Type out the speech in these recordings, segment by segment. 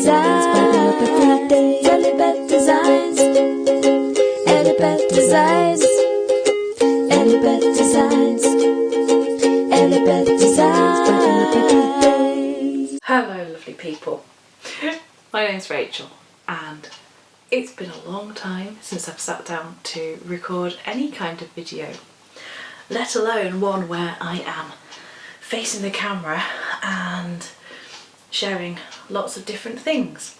Designs, EllieBeth Designs, EllieBeth Designs, EllieBeth Designs, EllieBeth Designs. Hello lovely people, my name's Rachel and it's been a long time since I've sat down to record any kind of video, let alone one where I am facing the camera and sharing lots of different things.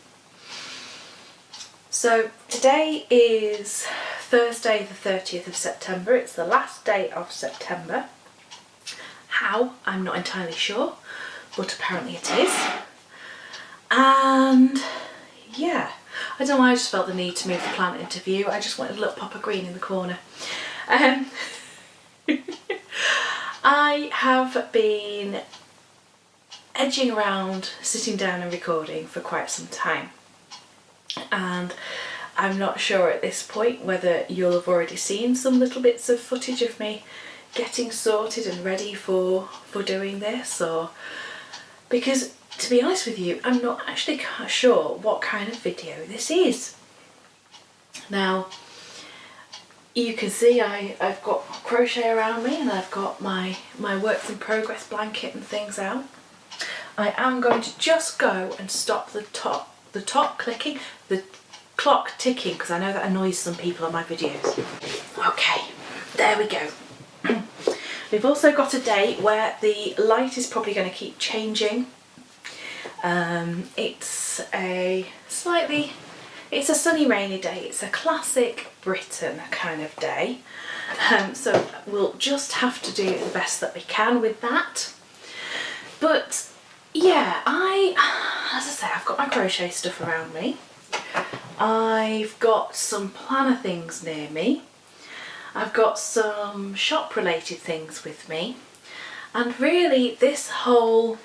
So today is Thursday the 30th of September, it's the last day of September. How? I'm not entirely sure, but apparently it is. And yeah, I don't know why I just felt the need to move the plant into view. I just wanted a little pop of green in the corner. I have been edging around, sitting down and recording for quite some time. And I'm not sure at this point whether you'll have already seen some little bits of footage of me getting sorted and ready for doing this, or because to be honest with you, I'm not actually sure what kind of video this is. Now you can see I've got crochet around me and I've got my works in progress blanket and things out. I am going to just go and stop the top clicking, the clock ticking, because I know that annoys some people on my videos. Okay, there we go. We've also got a day where the light is probably going to keep changing. It's a sunny rainy day. It's a classic Britain kind of day. So we'll just have to do the best that we can with that. But yeah, as I say, I've got my crochet stuff around me. I've got some planner things near me. I've got some shop related things with me. And really this whole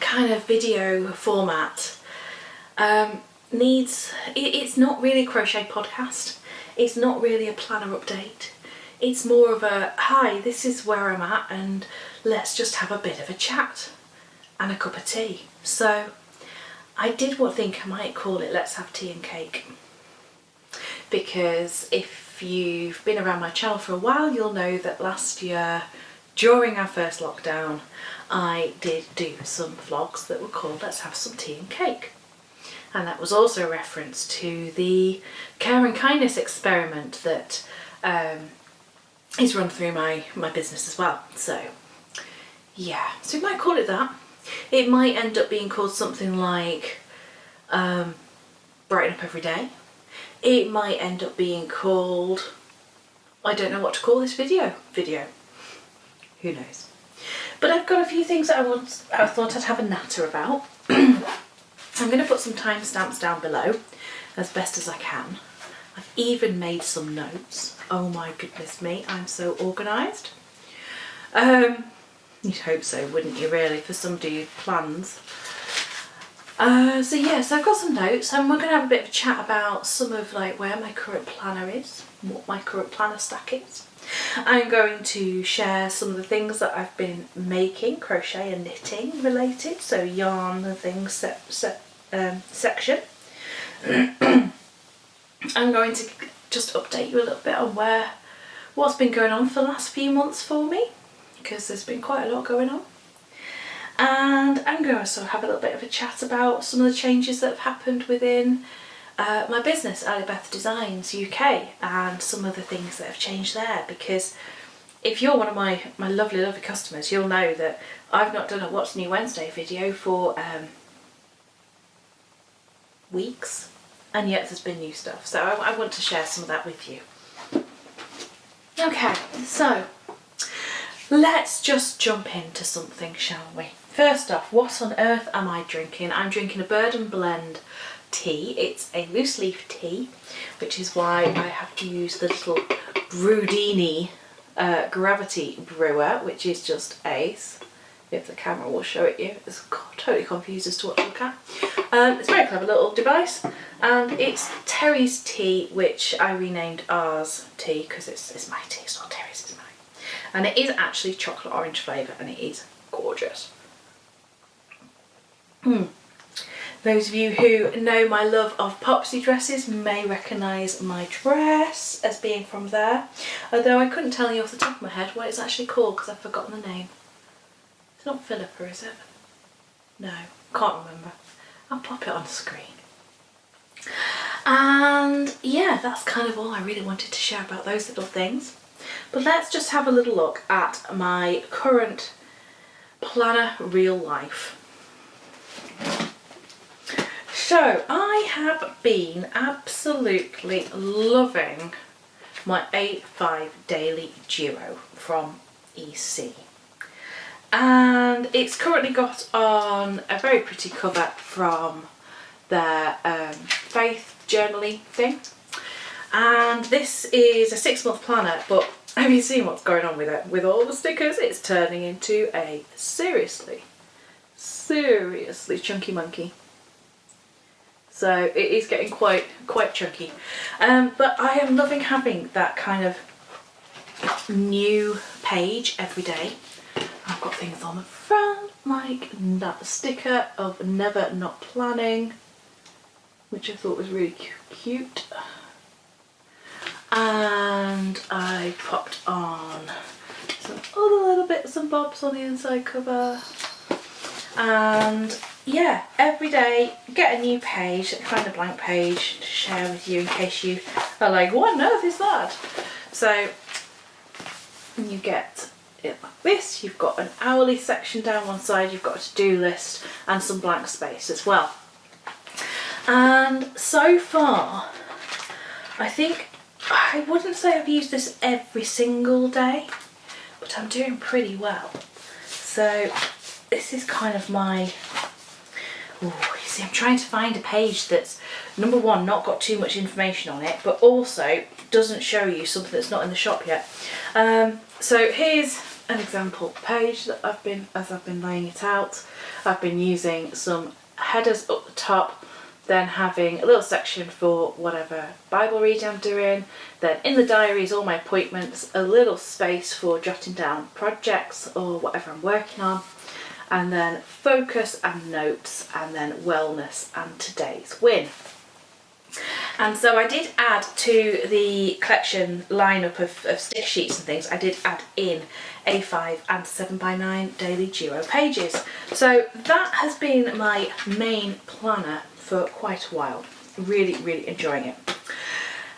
kind of video format it's not really a crochet podcast. It's not really a planner update. It's more of a, hi, this is where I'm at and let's just have a bit of a chat and a cup of tea. So I did think I might call it Let's Have Tea and Cake, because if you've been around my channel for a while, you'll know that last year during our first lockdown I did do some vlogs that were called Let's Have Some Tea and Cake, and that was also a reference to the care and kindness experiment that is run through my business as well. So yeah, so we might call it that. It might end up being called something like Brighten Up Every Day. It might end up being called, I don't know what to call this video. Who knows? But I've got a few things that I thought I'd have a natter about. I'm going to put some timestamps down below as best as I can. I've even made some notes. Oh my goodness me, I'm so organised. You'd hope so, wouldn't you really, for somebody who plans. So yeah, so I've got some notes and we're going to have a bit of a chat about some of where my current planner is, what my current planner stack is. I'm going to share some of the things that I've been making, crochet and knitting related, so yarn and things section. I'm going to just update you a little bit on what's been going on for the last few months for me, because there's been quite a lot going on. And I'm going to sort of have a little bit of a chat about some of the changes that have happened within my business, EllieBeth Designs UK, and some of the things that have changed there, because if you're one of my lovely customers, you'll know that I've not done a What's New Wednesday video for weeks, and yet there's been new stuff, so I want to share some of that with you. Okay, so let's just jump into something, shall we? First off, what on earth am I drinking? I'm drinking a Bird and Blend tea. It's a loose leaf tea, which is why I have to use the little Brudini Gravity brewer, which is just ace. If the camera will show it you. It's totally confused as to what to look at. It's a very clever little device, and it's Terry's tea, which I renamed ours tea because it's my tea, it's not Terry's, it's mine. And it is actually chocolate orange flavour and it is gorgeous. Those of you who know my love of popsy dresses may recognise my dress as being from there, although I couldn't tell you off the top of my head what it's actually called because I've forgotten the name. It's not Philippa, is it? No, can't remember. I'll pop it on the screen. And yeah, that's kind of all I really wanted to share about those little things. But let's just have a little look at my current planner Real Life. So I have been absolutely loving my A5 Daily Duo from EC. And it's currently got on a very pretty cover from their faith journaling thing. And this is a 6-month planner, but have you seen what's going on with it? With all the stickers, it's turning into a seriously chunky monkey. So it is getting quite chunky. But I am loving having that kind of new page every day. I've got things on the front like that sticker of never not planning, which I thought was really cute. And I popped on some other little bits and bobs on the inside cover. And yeah, every day get a new page, a kind of blank page to share with you in case you are like, what on earth is that? So you get it like this. You've got an hourly section down one side, you've got a to-do list and some blank space as well. And so far, I think, I wouldn't say I've used this every single day, but I'm doing pretty well. So this is kind of my, you see, I'm trying to find a page that's, number one, not got too much information on it, but also doesn't show you something that's not in the shop yet. So here's an example page that as I've been laying it out. I've been using some headers up the top, then having a little section for whatever Bible reading I'm doing, then in the diaries all my appointments, a little space for jotting down projects or whatever I'm working on, and then focus and notes, and then wellness and today's win. And so I did add to the collection lineup of stick sheets and things, I did add in A5 and 7x9 Daily Duo pages. So that has been my main planner for quite a while. Really enjoying it.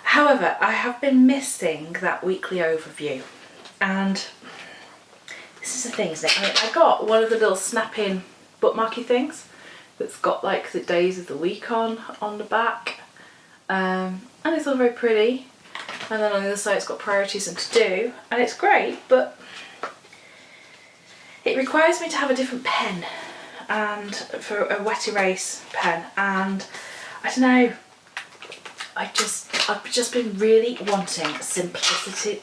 However, I have been missing that weekly overview, and this is the thing, isn't it? I got one of the little snap-in bookmarky things that's got like the days of the week on the back, and it's all very pretty, and then on the other side it's got priorities and to do, and it's great, but it requires me to have a different pen, and for a wet erase pen, and I don't know, I've just been really wanting simplicity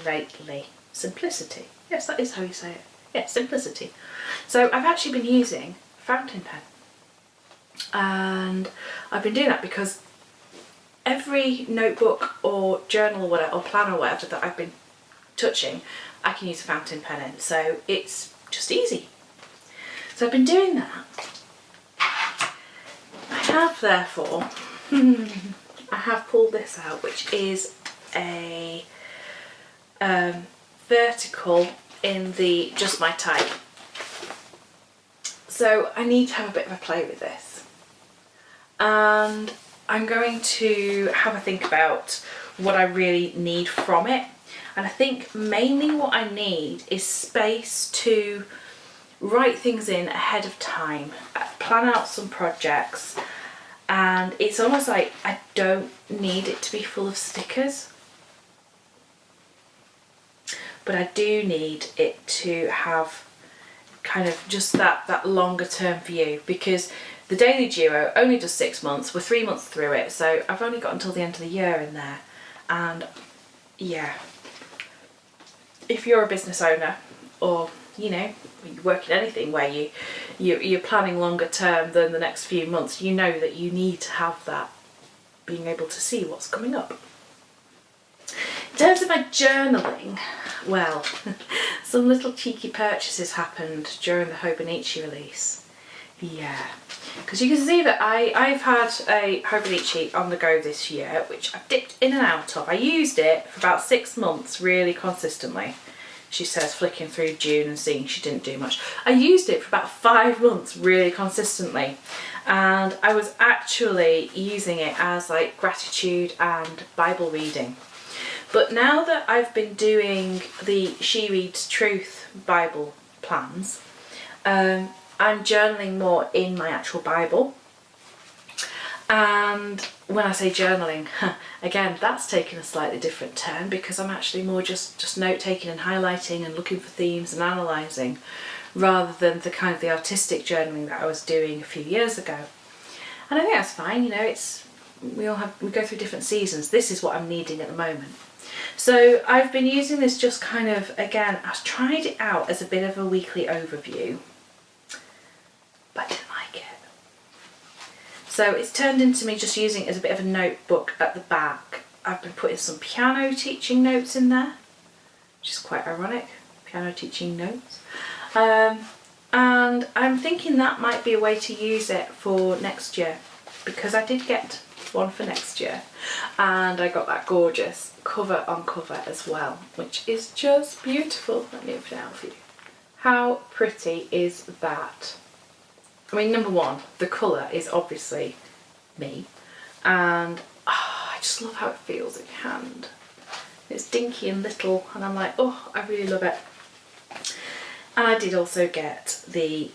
lately. Simplicity, yes, that is how you say it. Yeah, simplicity. So I've actually been using a fountain pen, and I've been doing that because every notebook or journal or whatever, or plan or whatever that I've been touching, I can use a fountain pen in, so it's just easy. So I've been doing that. I have therefore, I have pulled this out, which is a vertical in the Just My Type. So I need to have a bit of a play with this, and I'm going to have a think about what I really need from it. And I think mainly what I need is space to write things in ahead of time, plan out some projects, and it's almost like I don't need it to be full of stickers, but I do need it to have kind of just that longer term view, because the Daily Duo only does 6 months, we're 3 months through it, so I've only got until the end of the year in there. And yeah, if you're a business owner, or you know, you work in anything where you're planning longer term than the next few months, you know that you need to have that being able to see what's coming up. In terms of my journaling, well, some little cheeky purchases happened during the Hobonichi release. Yeah, because you can see that I've had a Hobonichi on the go this year, which I've dipped in and out of. I used it for about 6 months really consistently. She says, flicking through June and seeing she didn't do much. I used it for about 5 months really consistently, and I was actually using it as like gratitude and Bible reading. But now that I've been doing the She Reads Truth Bible plans, I'm journaling more in my actual Bible. And when I say journaling, again, that's taken a slightly different turn, because I'm actually more just note taking and highlighting and looking for themes and analysing, rather than the kind of the artistic journaling that I was doing a few years ago. And I think that's fine, you know, we go through different seasons. This is what I'm needing at the moment. So I've been using this just kind of, again, I've tried it out as a bit of a weekly overview, but I didn't like it. So it's turned into me just using it as a bit of a notebook at the back. I've been putting some piano teaching notes in there, which is quite ironic, piano teaching notes. And I'm thinking that might be a way to use it for next year, because I did get one for next year, and I got that gorgeous cover on cover as well, which is just beautiful. Let me open it out for you. How pretty is that? I mean, number one, the colour is obviously me, and I just love how it feels in your hand. It's dinky and little, and I'm like, oh, I really love it. And I did also get the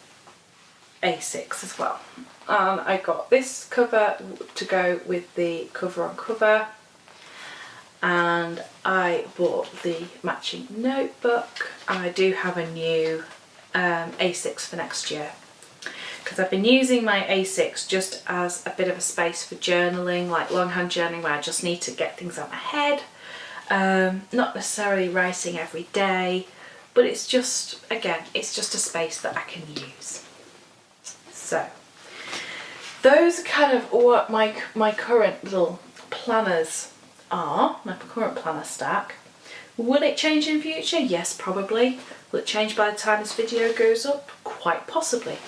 A6 as well. And I got this cover to go with the cover on cover, and I bought the matching notebook, and I do have a new A6 for next year, because I've been using my A6 just as a bit of a space for journaling, like longhand journaling, where I just need to get things out of my head, not necessarily writing every day, but it's just, again, it's just a space that I can use. So those are kind of what my current little planners are, my current planner stack. Will it change in future? Yes, probably. Will it change by the time this video goes up? Quite possibly.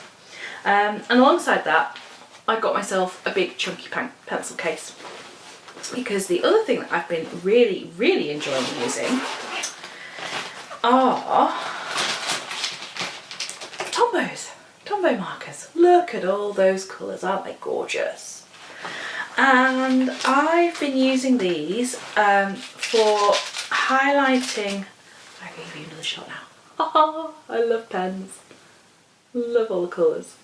And alongside that, I got myself a big chunky pencil case, because the other thing that I've been really, really enjoying using are Tombow markers. Look at all those colours, aren't they gorgeous? And I've been using these for highlighting. I can give you another shot now. Oh, I love pens. Love all the colours.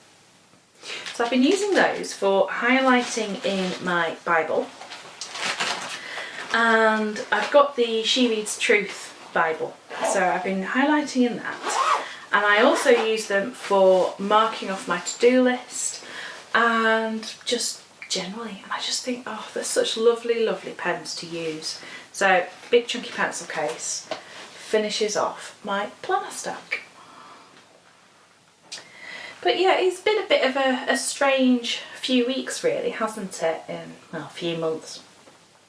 So I've been using those for highlighting in my Bible, and I've got the She Reads Truth Bible, so I've been highlighting in that, and I also use them for marking off my to-do list and just generally, and I just think, oh, they're such lovely, lovely pens to use. So big chunky pencil case finishes off my planner stack. But yeah, it's been a bit of a strange few weeks really, hasn't it? In, well, a few months,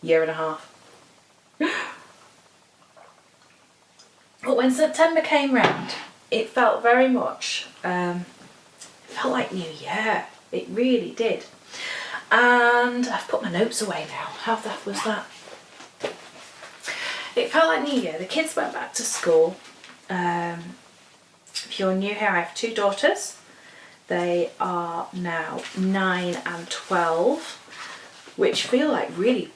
year and a half. But when September came round, it felt very much, it felt like New Year. It really did. And I've put my notes away now. How that was that? It felt like New Year. The kids went back to school. If you're new here, I have 2 daughters. They are now 9 and 12, which feel like really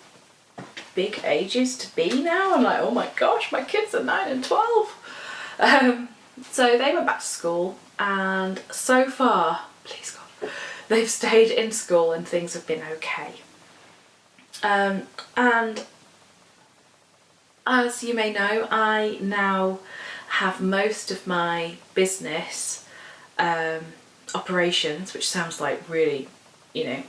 big ages to be now. I'm like, oh my gosh, my kids are 9 and 12. So they went back to school, and so far, please God, they've stayed in school and things have been okay. And as you may know, I now have most of my business operations, which sounds like really, you know,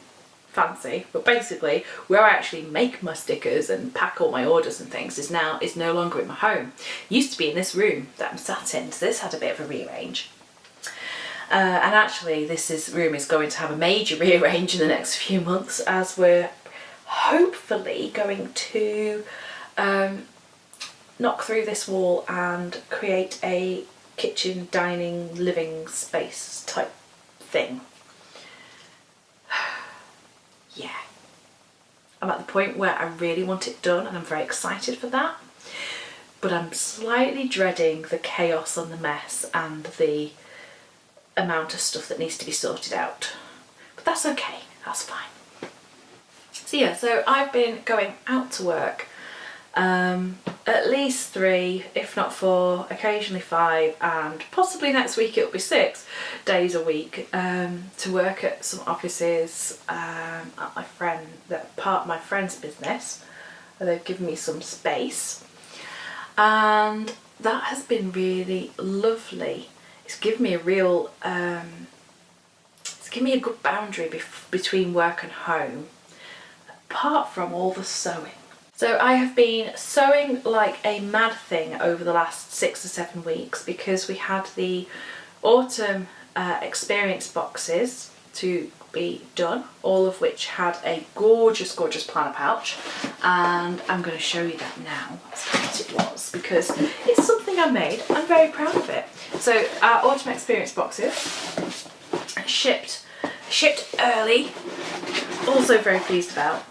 fancy, but basically where I actually make my stickers and pack all my orders and things is no longer in my home. It used to be in this room that I'm sat in, so this had a bit of a rearrange. And actually this room is going to have a major rearrange in the next few months, as we're hopefully going to knock through this wall and create a kitchen, dining, living space type thing. I'm at the point where I really want it done and I'm very excited for that. But I'm slightly dreading the chaos and the mess and the amount of stuff that needs to be sorted out. But that's okay, that's fine. So yeah, so I've been going out to work at least 3, if not 4, occasionally 5, and possibly next week it'll be 6 days a week to work at some offices at part of my friend's business. They've given me some space, and that has been really lovely. It's given me a real, it's given me a good boundary between work and home, apart from all the sewing. So I have been sewing like a mad thing over the last 6 or 7 weeks because we had the autumn experience boxes to be done, all of which had a gorgeous, gorgeous planner pouch, and I'm going to show you that now. That's what it was, because it's something I made. I'm very proud of it. So our autumn experience boxes shipped early, also very pleased about.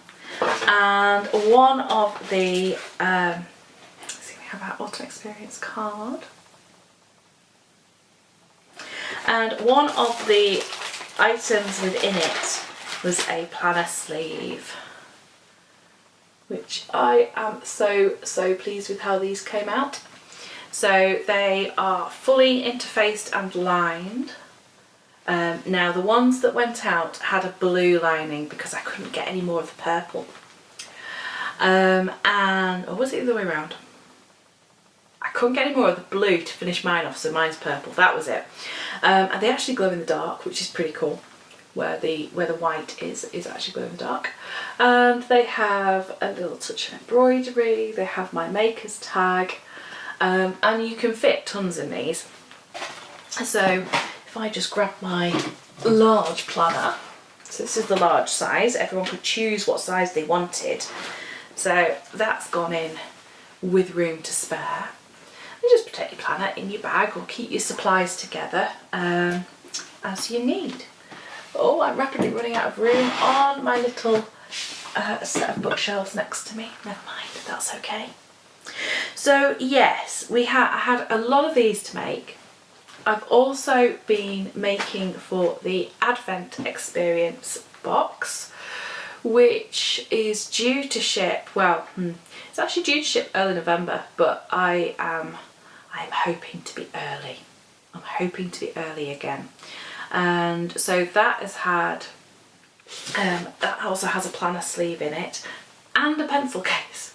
And one of the let's see, we have our autumn experience card, and one of the items within it was a planner sleeve, which I am so pleased with how these came out. So they are fully interfaced and lined. Now the ones that went out had a blue lining because I couldn't get any more of the purple. Or was it the other way around? I couldn't get any more of the blue to finish mine off, so mine's purple. That was it. And they actually glow in the dark, which is pretty cool. Where the white is actually glow in the dark. And they have a little touch of embroidery. They have my maker's tag, and you can fit tons in these. So if I just grab my large planner, so this is the large size, everyone could choose what size they wanted. So that's gone in with room to spare. And just protect your planner in your bag or keep your supplies together as you need. Oh, I'm rapidly running out of room on my little set of bookshelves next to me. Never mind, that's okay. So yes, I had a lot of these to make. I've also been making for the Advent Experience box, which is due to ship, well, it's actually due to ship early November, but I'm hoping to be early. I'm hoping to be early again. And so that has had, that also has a planner sleeve in it and a pencil case.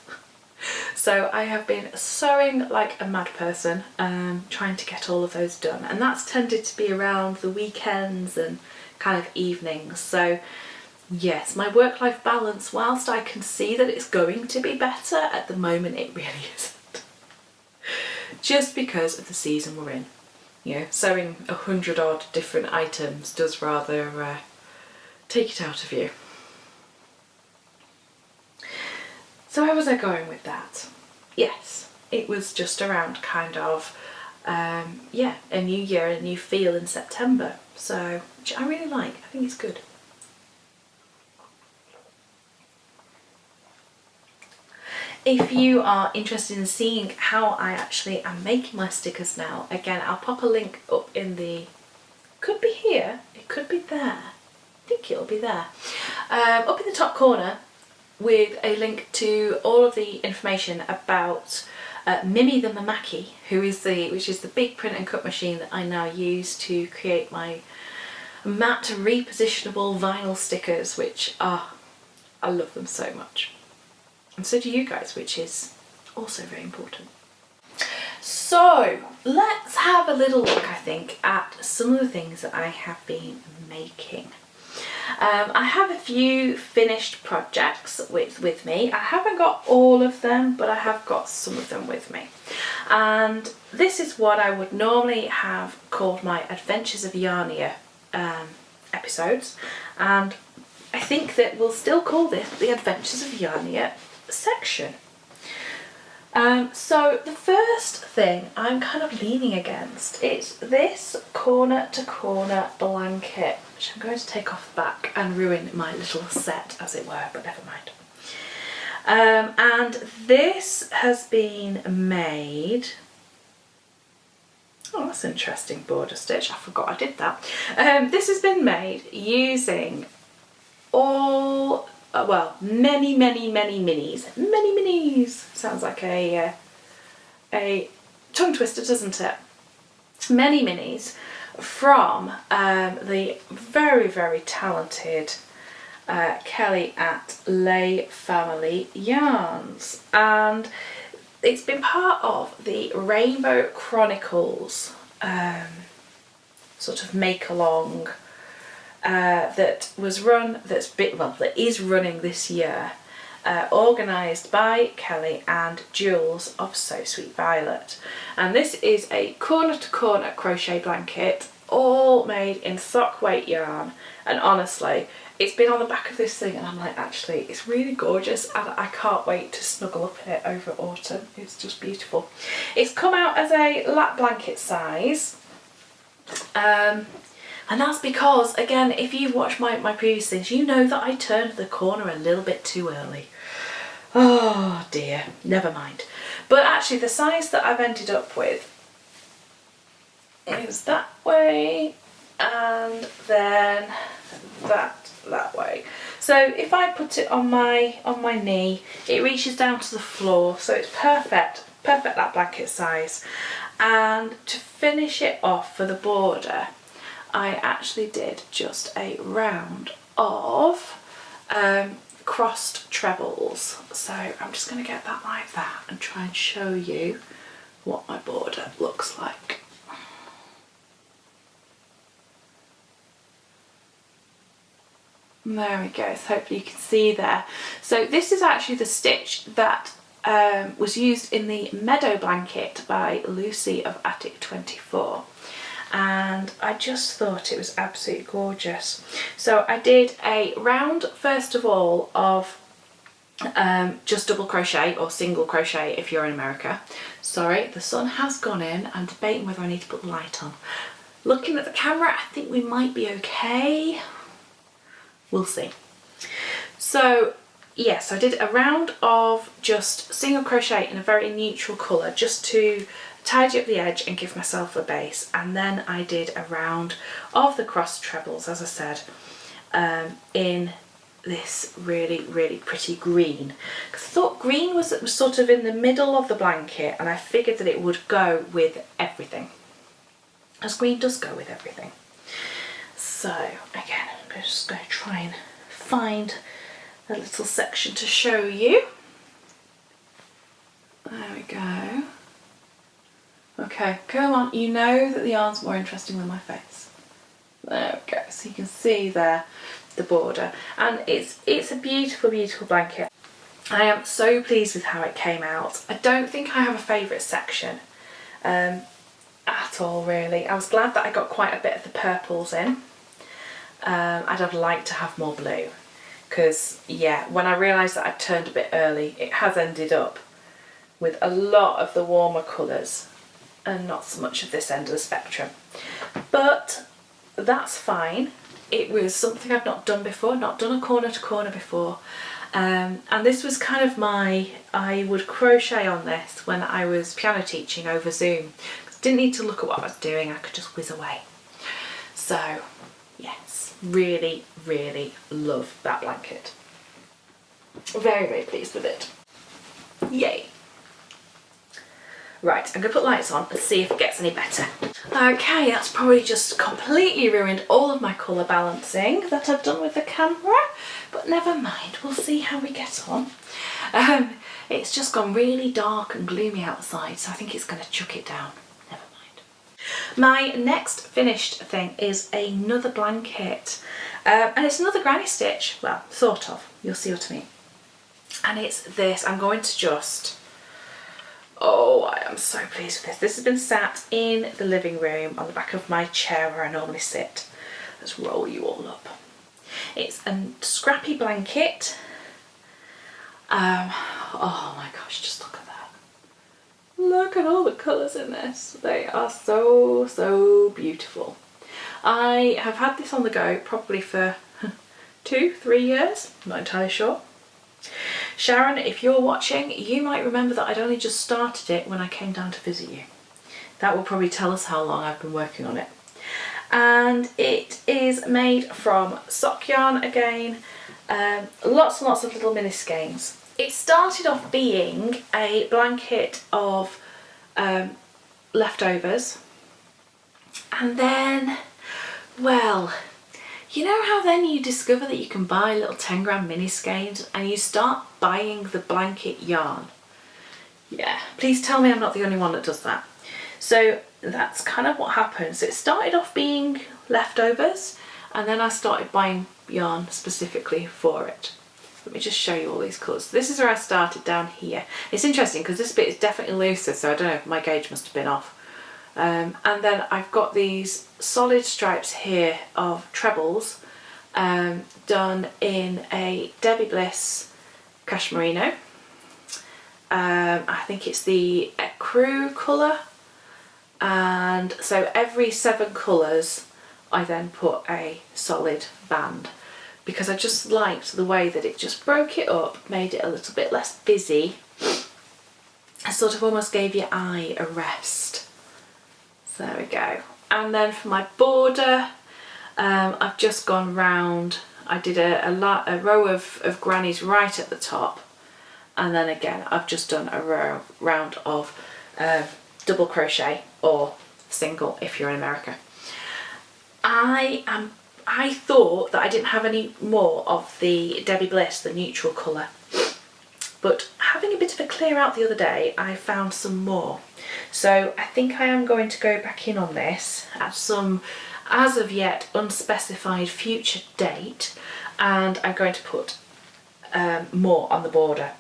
So I have been sewing like a mad person, trying to get all of those done, and that's tended to be around the weekends and kind of evenings. So yes, my work-life balance, whilst I can see that it's going to be better, at the moment it really isn't. Just because of the season we're in. You know, sewing 100 odd different items does rather take it out of you. So where was I going with that? Yes, it was just around kind of, yeah, a new year, a new feel in September. So, which I really like, I think it's good. If you are interested in seeing how I actually am making my stickers now, again, I'll pop a link up in the, could be here, it could be there, I think it'll be there, up in the top corner, with a link to all of the information about Mimi the Mamaki, which is the big print and cut machine that I now use to create my matte repositionable vinyl stickers, which I love them so much. And so do you guys, which is also very important. So let's have a little look, I think, at some of the things that I have been making. I have a few finished projects with me. I haven't got all of them, but I have got some of them with me. And this is what I would normally have called my Adventures of Yarnia episodes. And I think that we'll still call this the Adventures of Yarnia section. So the first thing I'm kind of leaning against is this corner to corner blanket, which I'm going to take off the back and ruin my little set, as it were, but never mind. And this has been made, oh that's an interesting border stitch, I forgot I did that. This has been made using all, well, many minis, sounds like a tongue twister, doesn't it? Many minis from the very talented Kelly at Lay Family Yarns, and it's been part of the Rainbow Chronicles sort of make along that is running this year, organised by Kelly and Jules of So Sweet Violet. And this is a corner to corner crochet blanket, all made in sock weight yarn, and honestly it's been on the back of this thing and I'm like, actually it's really gorgeous and I can't wait to snuggle up in it over autumn. It's just beautiful. It's come out as a lap blanket size, and that's because, again, if you've watched my previous things, you know that I turned the corner a little bit too early. Oh dear, never mind. But actually the size that I've ended up with is that way and then that way. So if I put it on my knee, it reaches down to the floor, so it's perfect lap blanket size. And to finish it off for the border, I actually did just a round of crossed trebles. So I'm just going to get that like that and try and show you what my border looks like. There we go, so hopefully you can see there. So this is actually the stitch that was used in the Meadow blanket by Lucy of Attic 24. And I just thought it was absolutely gorgeous. So I did a round first of all of just double crochet or single crochet if you're in America. Sorry, the sun has gone in. I'm debating whether I need to put the light on. Looking at the camera, I think we might be okay. We'll see. So yes, I did a round of just single crochet in a very neutral colour just to tidy up the edge and give myself a base, and then I did a round of the crossed trebles, as I said, in this really pretty green. I thought green was sort of in the middle of the blanket, and I figured that it would go with everything, as green does go with everything. So again, I'm just going to try and find a little section to show you. There we go. Okay, come on, you know that the yarn's more interesting than my face. There we go, so you can see there the border, and it's a beautiful blanket. I am so pleased with how it came out. I don't think I have a favourite section at all really. I was glad that I got quite a bit of the purples in. I'd have liked to have more blue, because yeah, when I realised that I'd turned a bit early, it has ended up with a lot of the warmer colours and not so much of this end of the spectrum. But that's fine. It was something I've not done before, not done a corner to corner before. And this was kind of I would crochet on this when I was piano teaching over Zoom. Didn't need to look at what I was doing, I could just whiz away. So yes, really love that blanket. Very pleased with it. Yay. Right, I'm going to put lights on and see if it gets any better. Okay, that's probably just completely ruined all of my colour balancing that I've done with the camera, but never mind, we'll see how we get on. It's just gone really dark and gloomy outside, so I think it's going to chuck it down. Never mind. My next finished thing is another blanket, and it's another granny stitch, well, sort of, you'll see what I mean. And it's this. I'm going to just... Oh, I am so pleased with this. This has been sat in the living room on the back of my chair where I normally sit. Let's roll you all up. It's a scrappy blanket. Oh my gosh, just look at that. Look at all the colours in this. They are so beautiful. I have had this on the go probably for 2-3 years, I'm not entirely sure. Sharon, if you're watching, you might remember that I'd only just started it when I came down to visit you. That will probably tell us how long I've been working on it. And it is made from sock yarn again, lots and lots of little mini skeins. It started off being a blanket of leftovers, and then, well, you know how then you discover that you can buy little 10-gram mini skeins and you start buying the blanket yarn? Yeah, please tell me I'm not the only one that does that. So that's kind of what happens. It started off being leftovers, and then I started buying yarn specifically for it. Let me just show you all these colours. This is where I started down here. It's interesting because this bit is definitely looser, so I don't know if my gauge must have been off. And then I've got these solid stripes here of trebles done in a Debbie Bliss Cashmerino. I think it's the Ecru colour. And so every 7 colours I then put a solid band, because I just liked the way that it just broke it up, made it a little bit less busy. It sort of almost gave your eye a rest. So there we go. And then for my border, I've just gone round. I did a row of grannies right at the top, and then again I've just done a round of double crochet, or single if you're in America. I thought that I didn't have any more of the Debbie Bliss, the neutral colour, but having a bit of a clear out the other day, I found some more. So I think I am going to go back in on this at some as of yet unspecified future date, and I'm going to put more on the border.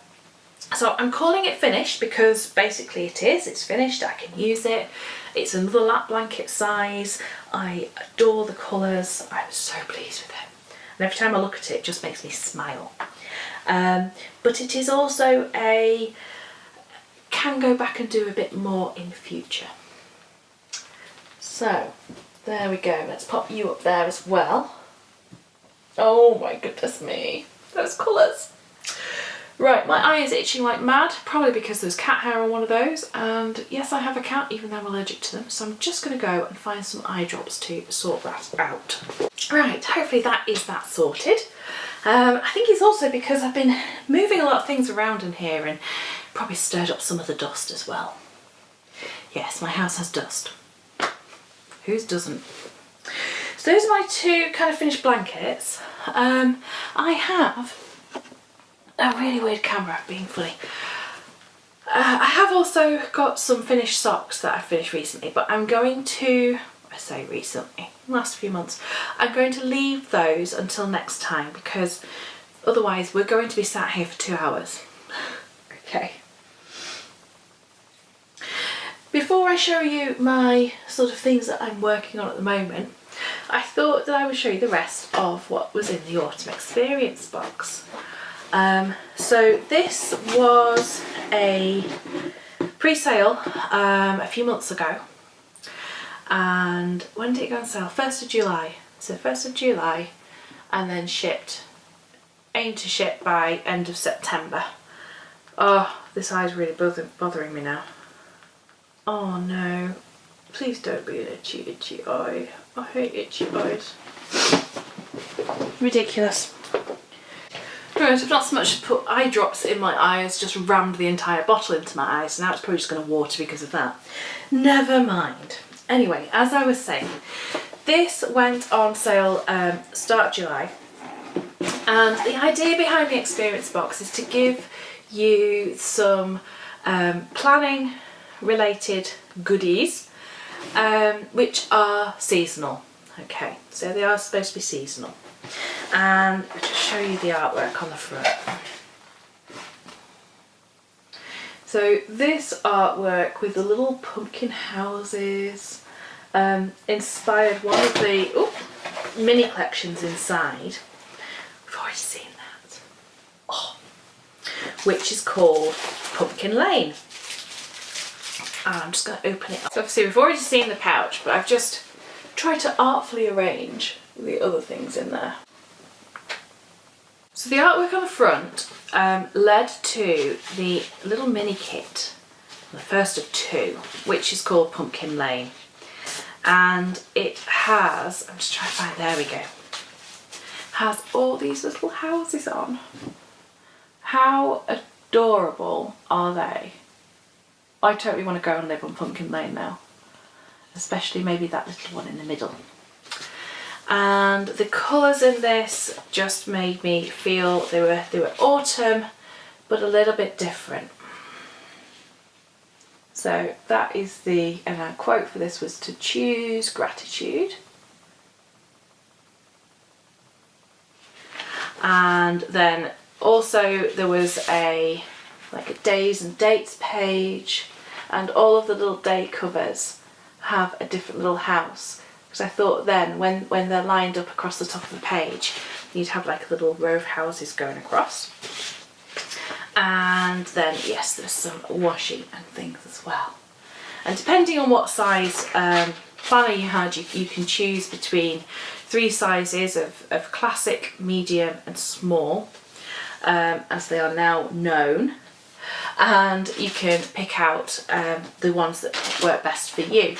So I'm calling it finished because basically it's finished, I can use it. It's another lap blanket size. I adore the colours, I'm so pleased with it. And every time I look at it, it just makes me smile. But it is also can go back and do a bit more in the future. So there we go, let's pop you up there as well. Oh my goodness me, those colours. Right, my eye is itching like mad, probably because there's cat hair on one of those, and yes, I have a cat, even though I'm allergic to them, so I'm just going to go and find some eye drops to sort that out. Right, hopefully that is that sorted. I think it's also because I've been moving a lot of things around in here and probably stirred up some of the dust as well. Yes, my house has dust. Whose doesn't? So those are my 2 kind of finished blankets. I have a really weird camera, being funny. I have also got some finished socks that I finished recently, but I'm going to, I say recently, last few months, I'm going to leave those until next time, because otherwise we're going to be sat here for 2 hours. Okay. Before I show you my sort of things that I'm working on at the moment, I thought that I would show you the rest of what was in the Autumn Experience box. So this was a pre-sale a few months ago, and when did it go on sale? 1st of July. So 1st of July, and then shipped, aimed to ship by end of September. Oh, this eye's really bothering me now. Oh no, please don't be an itchy eye. I hate itchy eyes. Ridiculous. Right, I've not so much put eye drops in my eyes, just rammed the entire bottle into my eyes, so now it's probably just going to water because of that. Never mind. Anyway, as I was saying, this went on sale start of July, and the idea behind the experience box is to give you some planning related goodies which are seasonal. Okay, so they are supposed to be seasonal. And I'll just show you the artwork on the front. So this artwork with the little pumpkin houses inspired one of the mini collections inside. We've already seen that. Oh, which is called Pumpkin Lane. And I'm just going to open it up. So obviously we've already seen the pouch, but I've just tried to artfully arrange the other things in there. So the artwork on the front led to the little mini kit, the first of two, which is called Pumpkin Lane. And it has, I'm just trying to find, there we go, has all these little houses on. How adorable are they? I totally want to go and live on Pumpkin Lane now, especially maybe that little one in the middle. And the colours in this just made me feel they were autumn, but a little bit different. So that is the, and our quote for this was to choose gratitude. And then also there was a days and dates page, and all of the little day covers have a different little house. Because I thought then when they're lined up across the top of the page, you'd have like a little row of houses going across. And then yes, there's some washi and things as well. And depending on what size planner you had, you can choose between 3 sizes of classic, medium and small, as they are now known. And you can pick out the ones that work best for you.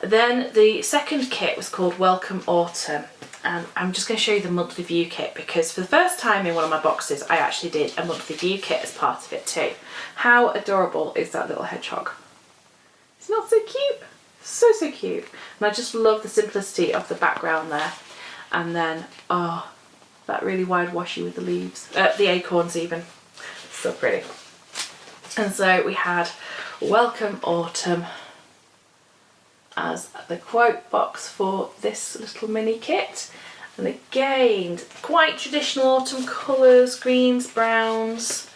Then the second kit was called Welcome Autumn, and I'm just going to show you the monthly view kit, because for the first time in one of my boxes I actually did a monthly view kit as part of it too. How adorable is that little hedgehog? It's not so cute? So cute. And I just love the simplicity of the background there. And then, oh, that really wide washi with the leaves, the acorns even. So pretty. And so we had Welcome Autumn as the quote box for this little mini kit. And again, quite traditional autumn colours, greens, browns,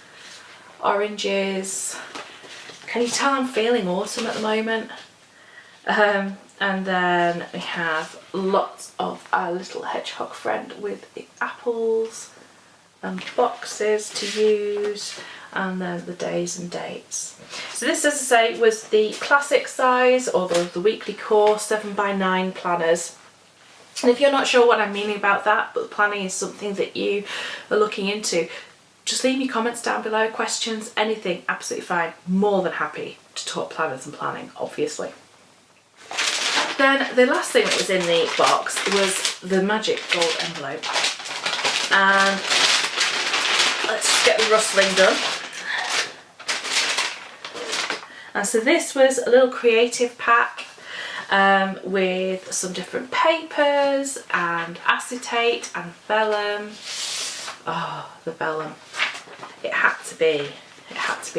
oranges. Can you tell I'm feeling autumn at the moment? And then we have lots of our little hedgehog friend with the apples and boxes to use, and then the days and dates. So this, as I say, was the classic size, or the weekly core 7x9 planners. And if you're not sure what I'm meaning about that, but planning is something that you are looking into, just leave me comments down below, questions, anything, absolutely fine. More than happy to talk planners and planning, obviously. Then the last thing that was in the box was the magic gold envelope. And let's just get the rustling done. And so this was a little creative pack with some different papers and acetate and vellum. Oh, the vellum. It had to be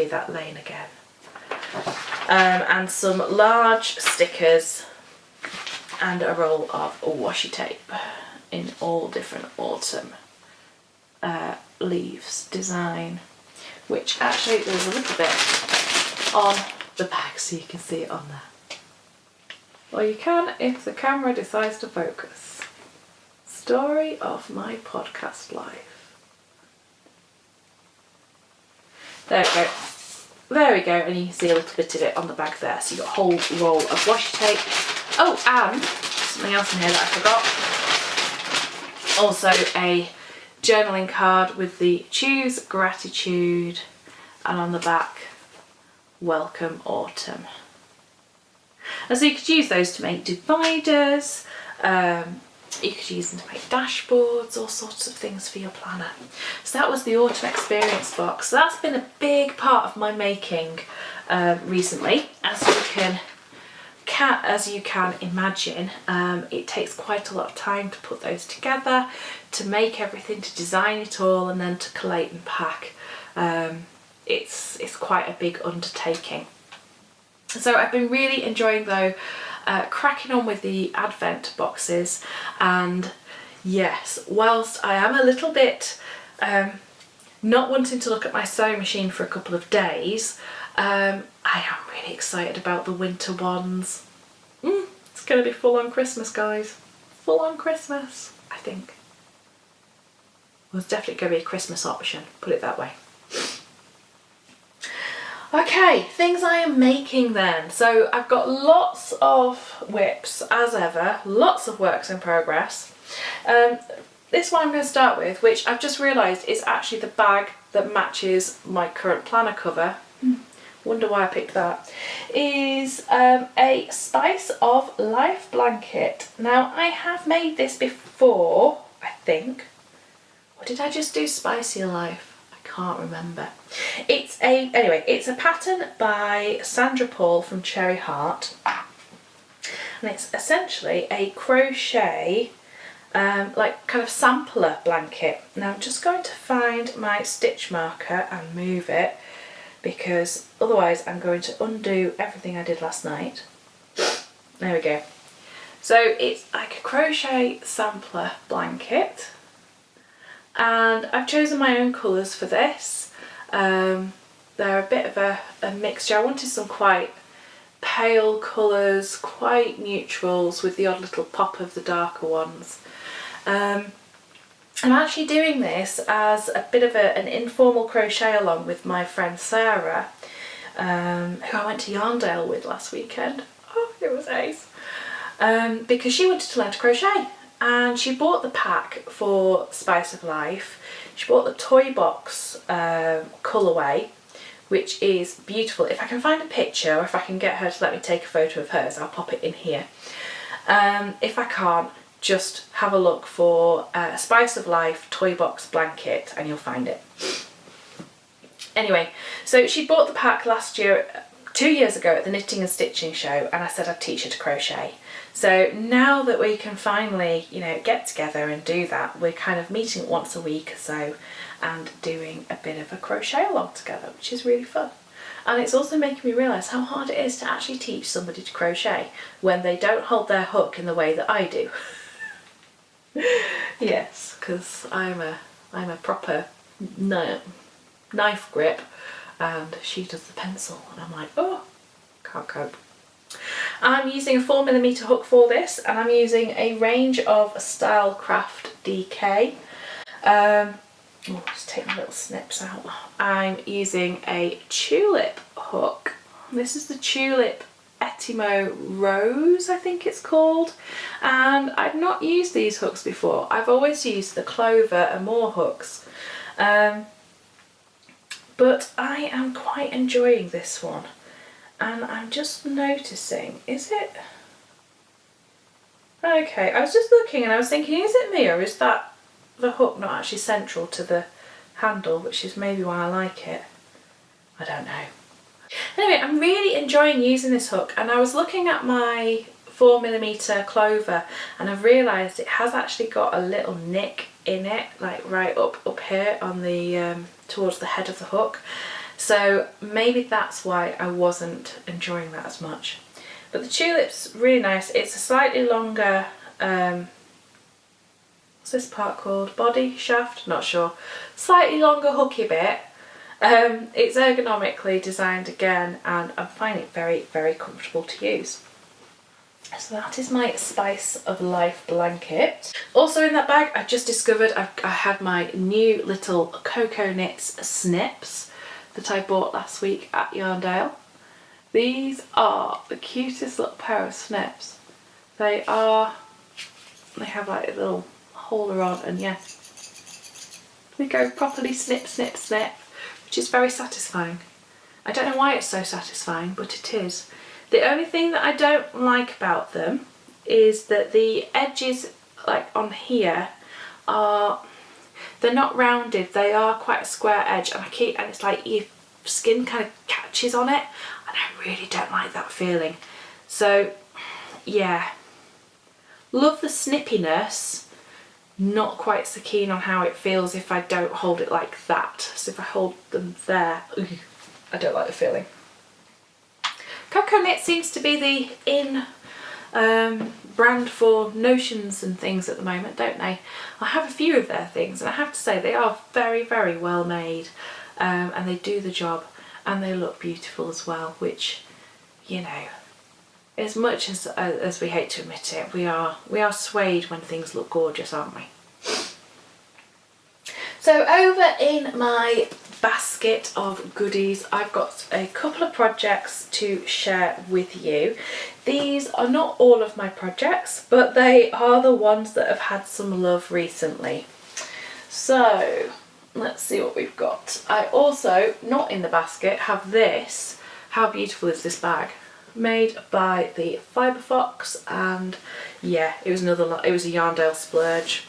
that lane again. And some large stickers and a roll of washi tape in all different autumn leaves design, which actually there's a little bit on the bag so you can see it on there. Well, you can if the camera decides to focus. Story of my podcast life. There we go. There we go, and you can see a little bit of it on the bag there. So you've got a whole roll of washi tape. Oh, and something else in here that I forgot. Also a journaling card with the choose gratitude, and on the back, Welcome Autumn. And so you could use those to make dividers, you could use them to make dashboards, all sorts of things for your planner. So that was the autumn experience box. So that's been a big part of my making recently. As you can imagine, it takes quite a lot of time to put those together, to make everything, to design it all, and then to collate and pack. It's quite a big undertaking. So I've been really enjoying though cracking on with the advent boxes, and yes, whilst I am a little bit not wanting to look at my sewing machine for a couple of days, I am really excited about the winter ones. It's going to be full on Christmas, guys. Full on Christmas, I think. Well, it's definitely going to be a Christmas option, put it that way. Okay, things I am making then. So I've got lots of whips as ever, lots of works in progress. this one I'm going to start with, which I've just realised is actually the bag that matches my current planner cover. Wonder why I picked that. Is a Spice of Life blanket. Now I have made this before, I think. Or did I just do Spicy Life? I can't remember. Anyway, it's a pattern by Sandra Paul from Cherry Heart. And it's essentially a crochet like kind of sampler blanket. Now I'm just going to find my stitch marker and move it, because otherwise I'm going to undo everything I did last night. There we go. So it's like a crochet sampler blanket, and I've chosen my own colours for this. They're a bit of a mixture. I wanted some quite pale colours, quite neutrals with the odd little pop of the darker ones. I'm actually doing this as a bit of an informal crochet along with my friend Sarah, who I went to Yarndale with last weekend. Oh, it was ace. Because she wanted to learn to crochet, and she bought the pack for Spice of Life. She bought the toy box colourway, which is beautiful. If I can find a picture, or if I can get her to let me take a photo of hers, I'll pop it in here. If I can't, just have a look for a Spice of Life toy box blanket and you'll find it. Anyway, so she bought the pack last year, 2 years ago at the Knitting and Stitching show, and I said I'd teach her to crochet. So now that we can finally, you know, get together and do that, we're kind of meeting once a week or so and doing a bit of a crochet along together, which is really fun. And it's also making me realise how hard it is to actually teach somebody to crochet when they don't hold their hook in the way that I do. Yes, because I'm a proper knife grip, and she does the pencil, and I'm like, oh, can't cope. I'm using a 4mm hook for this, and I'm using a range of Stylecraft DK. Just take my little snips out. I'm using a tulip hook. This is the Tulip Etimo Rose, I think it's called, and I've not used these hooks before. I've always used the Clover and More hooks, but I am quite enjoying this one, and I'm just noticing, is it okay? I was just looking and I was thinking, is it me, or is that the hook not actually central to the handle, which is maybe why I like it. I don't know. Anyway, I'm really enjoying using this hook, and I was looking at my 4mm Clover and I've realised it has actually got a little nick in it, like right up here on the towards the head of the hook, so maybe that's why I wasn't enjoying that as much. But the tulip's really nice. It's a slightly longer what's this part called? Body shaft? Not sure. Slightly longer hooky bit. It's ergonomically designed again, and I find it very, very comfortable to use. So that is my Spice of Life blanket. Also in that bag, I just discovered I had my new little Cocoa Knits snips that I bought last week at Yarndale. These are the cutest little pair of snips. They have like a little holder on, and yeah, they go properly snip, snip, snip, which is very satisfying. I don't know why it's so satisfying, but it is. The only thing that I don't like about them is that the edges, like on here, they're not rounded. They are quite a square edge, and it's like your skin kind of catches on it, and I really don't like that feeling. So yeah, love the snippiness, not quite so keen on how it feels if I don't hold it like that. So if I hold them there, I don't like the feeling. Cocoa Knit seems to be the in brand for notions and things at the moment, don't they? I have a few of their things, and I have to say they are very, very well made, and they do the job, and they look beautiful as well, which, you know, as much as we hate to admit it, we are swayed when things look gorgeous, aren't we? So over in my basket of goodies. I've got a couple of projects to share with you. These are not all of my projects, but they are the ones that have had some love recently. So let's see what we've got. I also, not in the basket, have this. How beautiful is this bag? Made by the Fibre Fox, and yeah, it was a Yarndale splurge.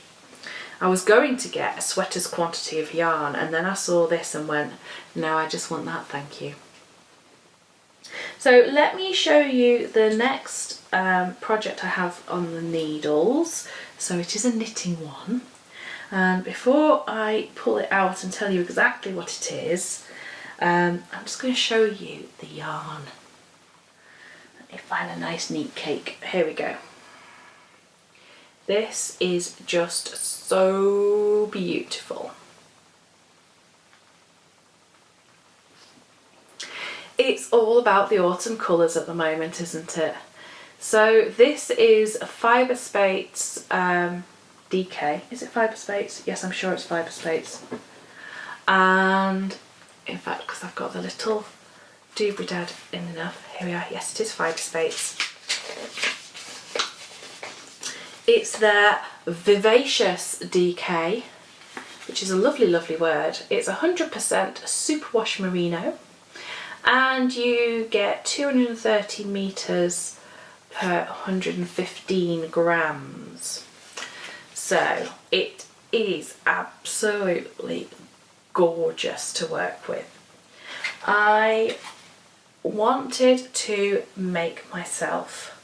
I was going to get a sweater's quantity of yarn, and then I saw this and went, no, I just want that, thank you. So let me show you the next project I have on the needles. So it is a knitting one, and before I pull it out and tell you exactly what it is, I'm just going to show you the yarn. Let me find a nice neat cake. Here we go. This is just so beautiful. It's all about the autumn colours at the moment, isn't it? So this is a Fibre Spates DK. Is it Fibre Spates? Yes, I'm sure it's Fibre Spates. And in fact, because I've got the little doobly dad in enough, here we are. Yes, it is Fibre Spates. It's their Vivacious DK, which is a lovely, lovely word. It's 100% superwash merino, and you get 230 metres per 115 grams. So it is absolutely gorgeous to work with. I wanted to make myself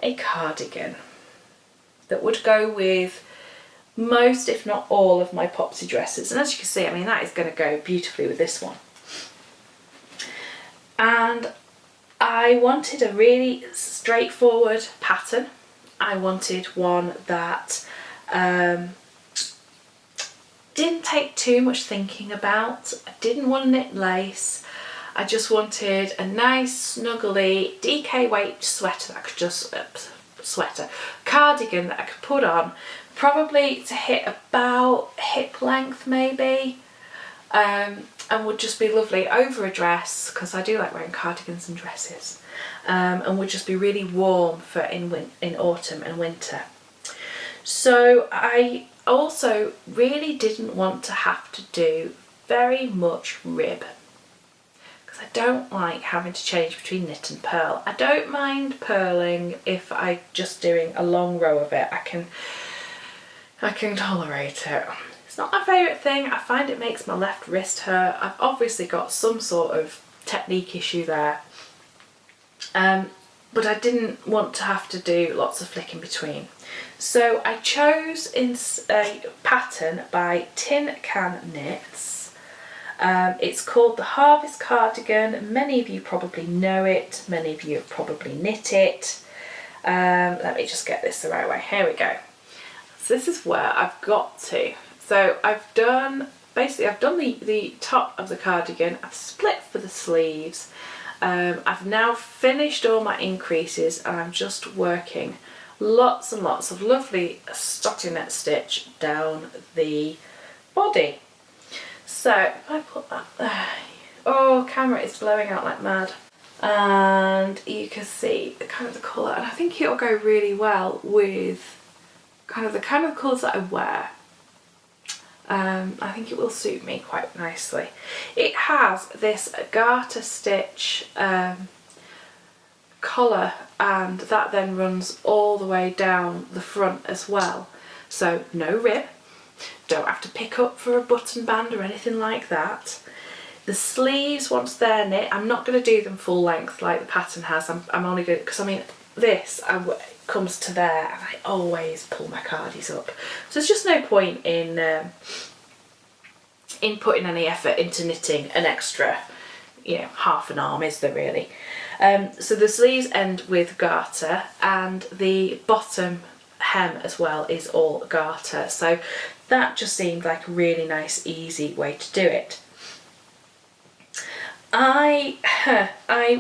a cardigan that would go with most, if not all, of my popsy dresses. And as you can see, I mean, that is going to go beautifully with this one. And I wanted a really straightforward pattern. I wanted one that didn't take too much thinking about. I didn't want to knit lace. I just wanted a nice, snuggly, DK weight sweater that I could just... cardigan that I could put on, probably to hit about hip length maybe, and would just be lovely over a dress, because I do like wearing cardigans and dresses, and would just be really warm for in autumn and winter. So I also really didn't want to have to do very much rib, I don't like having to change between knit and purl. I don't mind purling if I'm just doing a long row of it. I can tolerate it. It's not my favourite thing. I find it makes my left wrist hurt. I've obviously got some sort of technique issue there. But I didn't want to have to do lots of flicking between. So I chose a pattern by Tin Can Knits. It's called the Harvest Cardigan. Many of you probably know it, many of you have probably knit it. Let me just get this the right way. Here we go. So this is where I've got to. So I've done the top of the cardigan, I've split for the sleeves. I've now finished all my increases, and I'm just working lots and lots of lovely stockinette stitch down the body. So if I put that there, oh, camera is blowing out like mad, and you can see the kind of the colour, and I think it'll go really well with kind of the colours that I wear. I think it will suit me quite nicely. It has this garter stitch collar, and that then runs all the way down the front as well. So no rib. Don't have to pick up for a button band or anything like that. The sleeves, once they're knit, I'm not going to do them full length like the pattern has. I'm only going to, because I mean this comes to there, and I always pull my cardis up. So there's just no point in putting any effort into knitting an extra, half an arm, is there really? So the sleeves end with garter, and the bottom hem as well is all garter. So that just seemed like a really nice, easy way to do it. I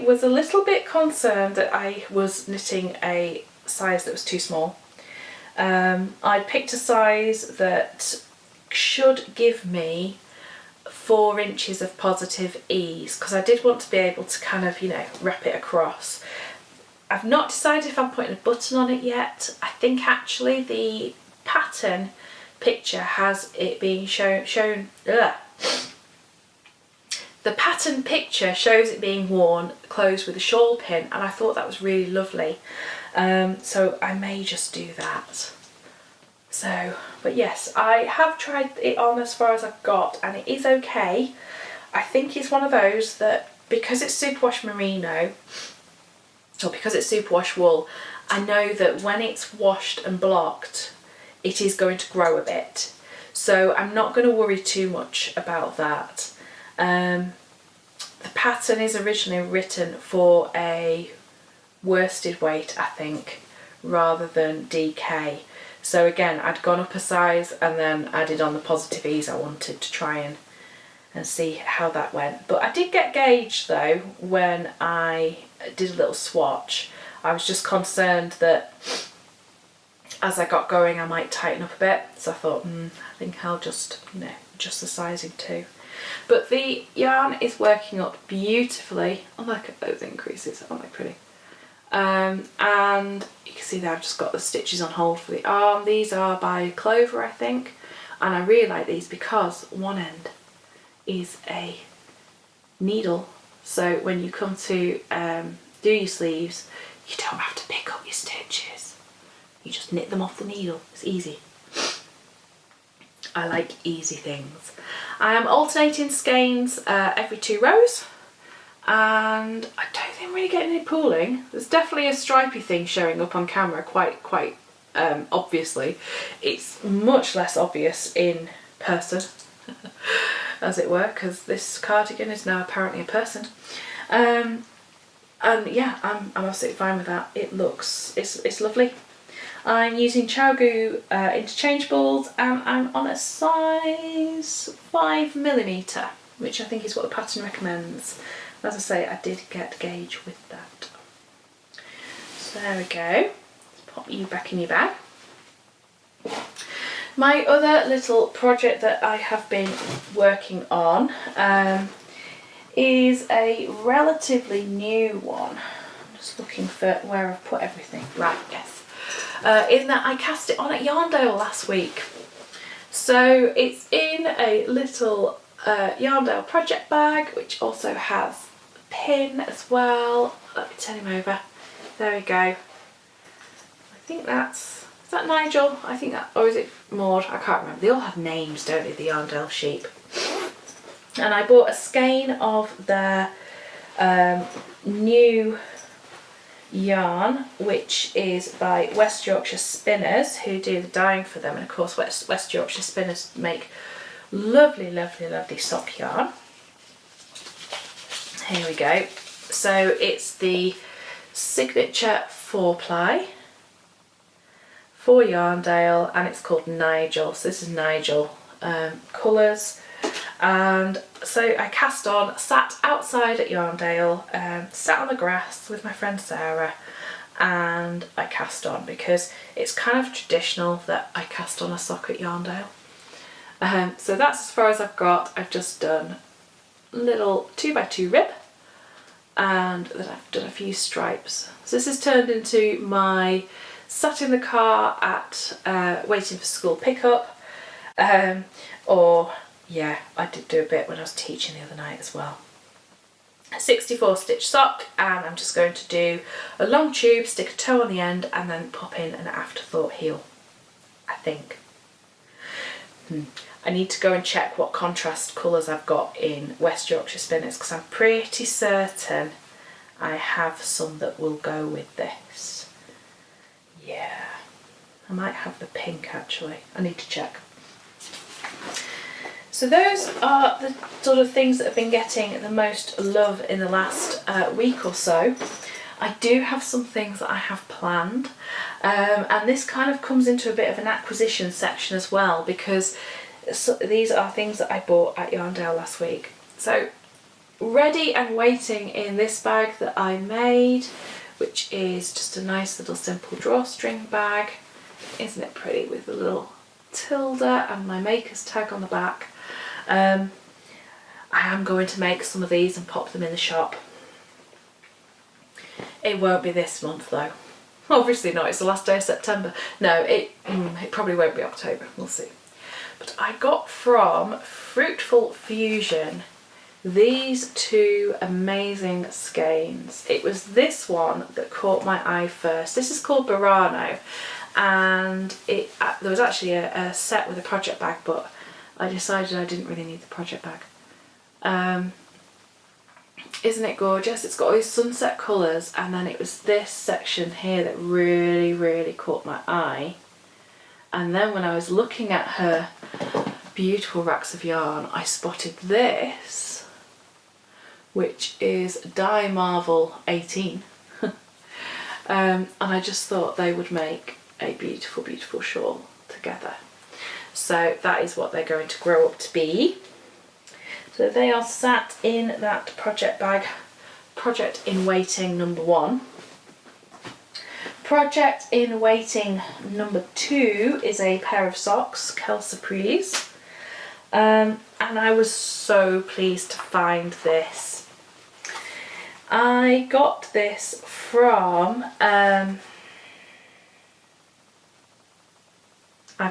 was a little bit concerned that I was knitting a size that was too small. I picked a size that should give me 4 inches of positive ease, because I did want to be able to kind of, you know, wrap it across. I've not decided if I'm putting a button on it yet. I think actually the pattern picture has it being shown. The pattern picture shows it being worn closed with a shawl pin, and I thought that was really lovely. So I may just do that. So, but yes, I have tried it on as far as I've got, and it is okay. I think it's one of those that, because it's superwash merino, or because it's superwash wool, I know that when it's washed and blocked, it is going to grow a bit. So I'm not going to worry too much about that. The pattern is originally written for a worsted weight, I think, rather than DK. So again, I'd gone up a size and then added on the positive ease I wanted to try and see how that went. But I did get gauged though when I did a little swatch. I was just concerned that as I got going I might tighten up a bit, so I thought I think I'll just, you know, adjust the sizing too. But the yarn is working up beautifully. Oh, look at those increases, aren't they pretty? And you can see that I've just got the stitches on hold for the arm. These are by Clover, I think, and I really like these because one end is a needle, so when you come to do your sleeves, you don't have to pick up your stitches. You just knit them off the needle. It's easy. I like easy things. I am alternating skeins every 2 rows, and I don't think I'm really getting any pooling. There's definitely a stripy thing showing up on camera quite obviously. It's much less obvious in person, as it were, because this cardigan is now apparently a person. And yeah, I'm absolutely fine with that. It looks, it's lovely. I'm using ChowGoo interchangeables, and I'm on a size 5mm, which I think is what the pattern recommends. As I say, I did get gauge with that. So there we go. Let's pop you back in your bag. My other little project that I have been working on is a relatively new one. I'm just looking for where I've put everything. Right, yes. In that I cast it on at Yarndale last week. So it's in a little Yarndale project bag, which also has a pin as well. Let me turn him over. There we go. I think that's, is that Nigel? I think that, or is it Maud? I can't remember. They all have names, don't they, the Yarndale sheep. And I bought a skein of their new yarn, which is by West Yorkshire Spinners, who do the dyeing for them, and of course West Yorkshire Spinners make lovely sock yarn. Here we go. So it's the signature 4-ply for Yarndale, and it's called Nigel. So this is Nigel colours. And so I cast on, sat outside at Yarndale, sat on the grass with my friend Sarah, and I cast on because it's kind of traditional that I cast on a sock at Yarndale. So that's as far as I've got. I've just done a little 2x2 rib, and then I've done a few stripes. So this has turned into my sat in the car at waiting for school pickup, or yeah, I did do a bit when I was teaching the other night as well. A 64 stitch sock, and I'm just going to do a long tube, stick a toe on the end, and then pop in an afterthought heel, I think. I need to go and check what contrast colours I've got in West Yorkshire Spinners, because I'm pretty certain I have some that will go with this. Yeah, I might have the pink actually. I need to check. So those are the sort of things that have been getting the most love in the last week or so. I do have some things that I have planned, and this kind of comes into a bit of an acquisition section as well, because these are things that I bought at Yarndale last week. So ready and waiting in this bag that I made, which is just a nice little simple drawstring bag. Isn't it pretty, with a little tilde and my maker's tag on the back. I am going to make some of these and pop them in the shop. It won't be this month though. Obviously not, it's the last day of September. No, it probably won't be October, we'll see. But I got from Fruitful Fusion these two amazing skeins. It was this one that caught my eye first. This is called Burano, and there was actually a set with a project bag, but I decided I didn't really need the project bag. Isn't it gorgeous? It's got all these sunset colours, and then it was this section here that really caught my eye. And then when I was looking at her beautiful racks of yarn, I spotted this, which is Dye Marvel 18. And I just thought they would make a beautiful shawl together. So that is what they're going to grow up to be. So they are sat in that project bag, project in waiting number 1. Project in waiting number 2 is a pair of socks, Kel Surprise. And I was so pleased to find this. I got this from, I've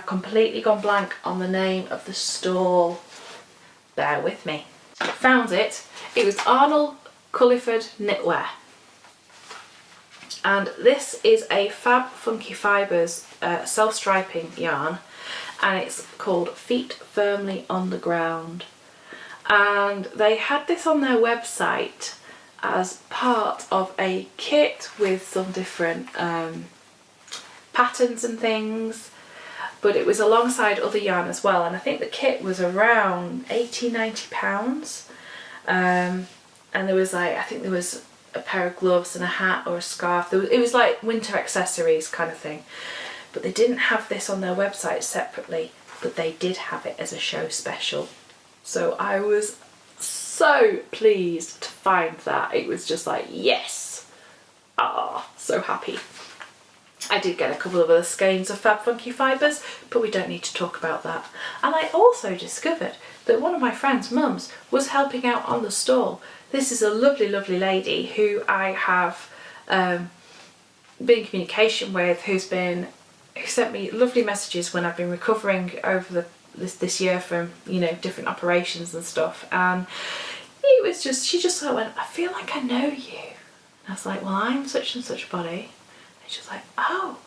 completely gone blank on the name of the stall. Bear with me. Found it. It was Arnold Culliford Knitwear. And this is a Fab Funky Fibres self-striping yarn, and it's called Feet Firmly on the Ground. And they had this on their website as part of a kit with some different patterns and things, but it was alongside other yarn as well, and I think the kit was around £80–90. And there was like, I think there was a pair of gloves and a hat or a scarf. It was like winter accessories kind of thing, but they didn't have this on their website separately, but they did have it as a show special. So I was so pleased to find that. It was just like, yes, so happy. I did get a couple of other skeins of Fab Funky Fibres, but we don't need to talk about that. And I also discovered that one of my friend's mums was helping out on the stall. This is a lovely lady who I have been in communication with, who sent me lovely messages when I've been recovering over this year from, you know, different operations and stuff. And it was just, she just sort of went, I feel like I know you. And I was like, well, I'm such and such body. And she was like, oh,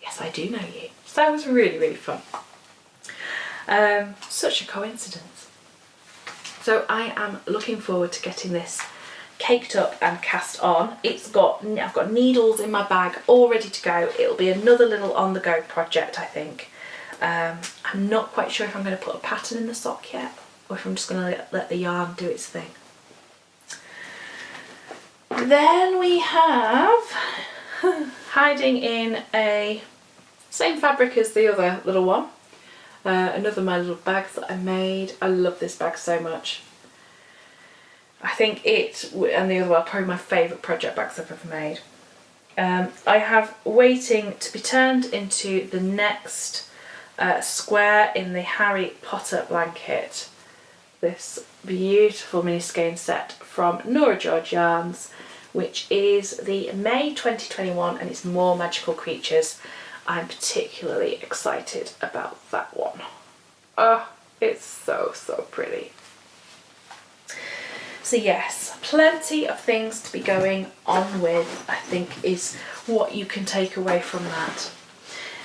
yes, I do know you. So that was really fun. Such a coincidence. So I am looking forward to getting this caked up and cast on. I've got needles in my bag all ready to go. It'll be another little on the go project, I think. I'm not quite sure if I'm going to put a pattern in the sock yet, or if I'm just going to let the yarn do its thing. Then we have, hiding in a same fabric as the other little one, another my little bags that I made. I love this bag so much. I think it and the other one are probably my favourite project bags I've ever made. I have waiting to be turned into the next square in the Harry Potter blanket. This beautiful mini skein set from Nora George Yarns, which is the May 2021, and it's More Magical Creatures. I'm particularly excited about that one. Oh, it's so pretty. So yes, plenty of things to be going on with, I think, is what you can take away from that.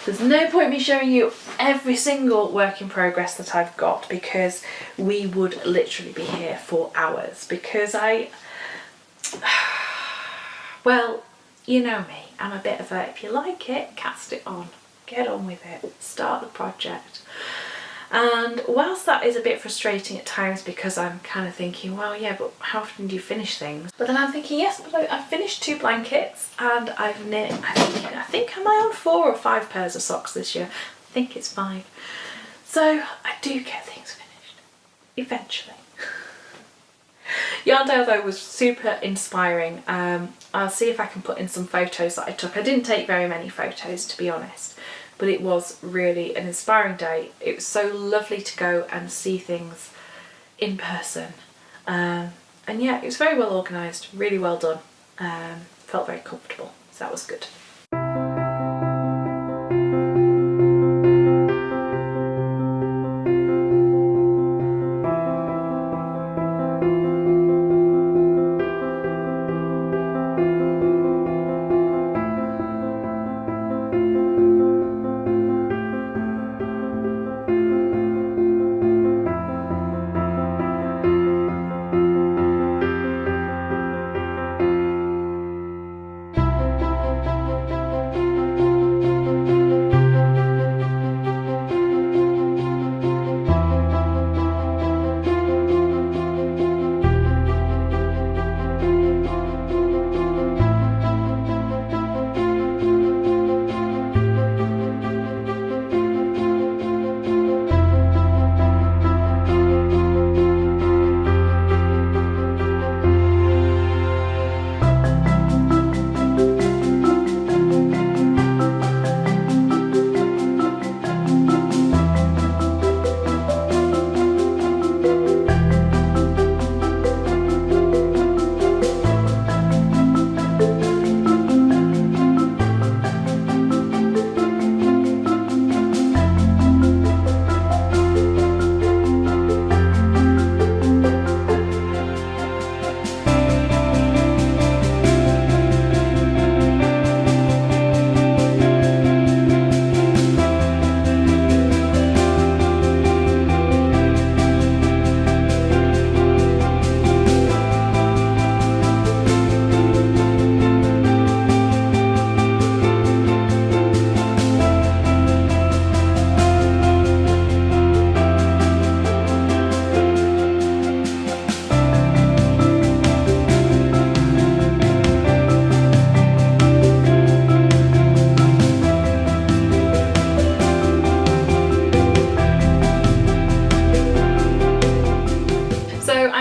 There's no point me showing you every single work in progress that I've got, because we would literally be here for hours, because well, you know me, I'm a bit of a, if you like it, cast it on, get on with it, start the project. And whilst that is a bit frustrating at times, because I'm kind of thinking, well, yeah, but how often do you finish things? But then I'm thinking, yes, but I've finished 2 blankets, and I've knit, I think am I on 4 or 5 pairs of socks this year? I think it's 5. So I do get things finished, eventually. Yarndale though was super inspiring. I'll see if I can put in some photos that I took. I didn't take very many photos, to be honest, but it was really an inspiring day. It was so lovely to go and see things in person. And yeah, it was very well organised, really well done. Felt very comfortable, so that was good.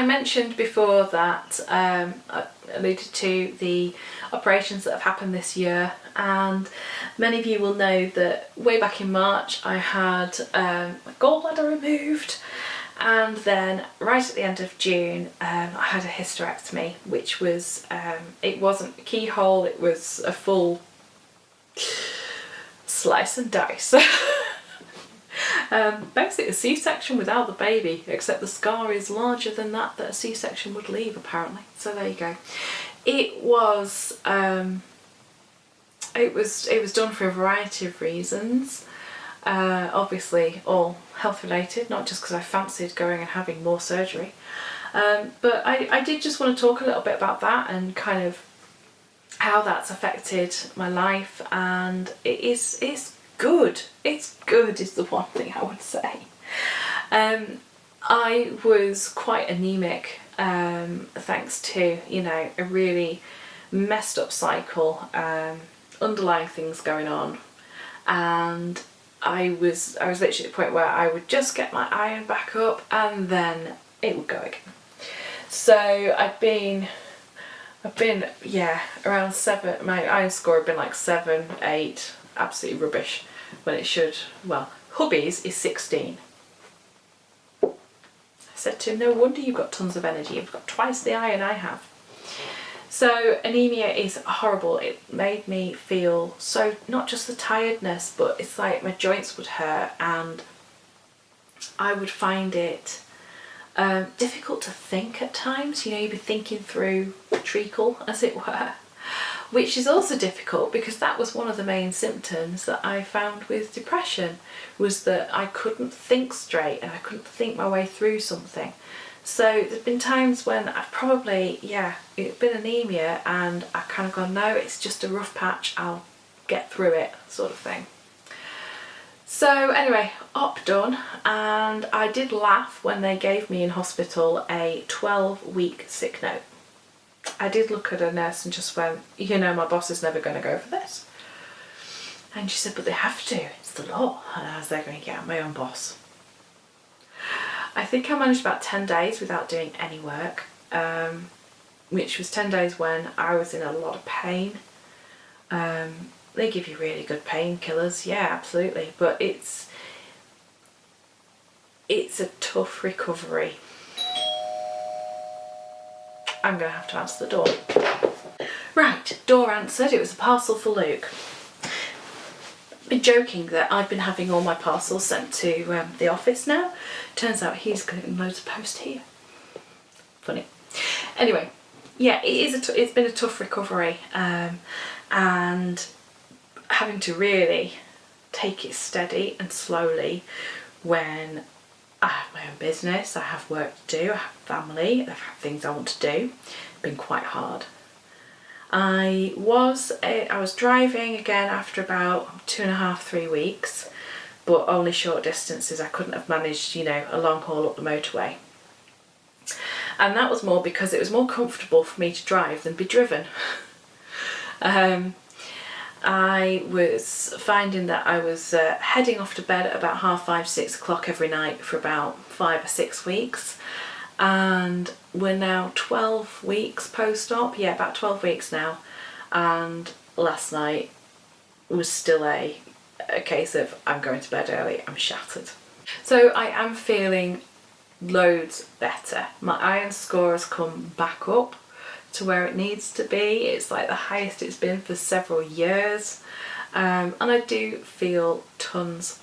Mentioned before that I alluded to the operations that have happened this year, and many of you will know that way back in March I had my gallbladder removed, and then right at the end of June I had a hysterectomy, which was it wasn't a keyhole, it was a full slice and dice. Basically a C-section without the baby, except the scar is larger than that a C-section would leave apparently. So there you go. It was done for a variety of reasons. Obviously all health related, not just because I fancied going and having more surgery. But I did just want to talk a little bit about that and kind of how that's affected my life, and it's good. It's good is the one thing I would say. I was quite anemic thanks to, you know, a really messed up cycle, underlying things going on, and I was literally at the point where I would just get my iron back up and then it would go again. So I've been yeah, around 7. My iron score had been like 7, 8, absolutely rubbish, when it should, well, hubby's is 16. I said to him, no wonder you've got tons of energy, you've got twice the iron I have. So anemia is horrible. It made me feel so, not just the tiredness, but it's like my joints would hurt, and I would find it difficult to think at times. You know, you'd be thinking through treacle, as it were, which is also difficult because that was one of the main symptoms that I found with depression, was that I couldn't think straight and I couldn't think my way through something. So there's been times when I've probably, yeah, it's been anemia and I've kind of gone, no, it's just a rough patch, I'll get through it, sort of thing. So anyway, op done, and I did laugh when they gave me in hospital a 12-week sick note. I did look at a nurse and just went, you know, my boss is never going to go for this. And she said, but they have to, it's the law. And I was there going, yeah, I'm my own boss. I think I managed about 10 days without doing any work, which was 10 days when I was in a lot of pain. They give you really good painkillers, yeah, absolutely, but it's a tough recovery. I'm going to have to answer the door. Right, door answered. It was a parcel for Luke. I've been joking that I've been having all my parcels sent to the office now. Turns out he's getting loads of post here. Funny. Anyway, yeah, it's been a tough recovery, and having to really take it steady and slowly when I have my own business, I have work to do, I have family, I have things I want to do. It's been quite hard. I was driving again after about 2.5, 3 weeks, but only short distances. I couldn't have managed, you know, a long haul up the motorway. And that was more because it was more comfortable for me to drive than be driven. I was finding that I was heading off to bed at about 5:30, 6 o'clock every night for about 5 or 6 weeks. And we're now 12 weeks post-op, yeah, about 12 weeks now. And last night was still a case of I'm going to bed early, I'm shattered. So I am feeling loads better. My iron score has come back up to where it needs to be. It's like the highest it's been for several years, and I do feel tons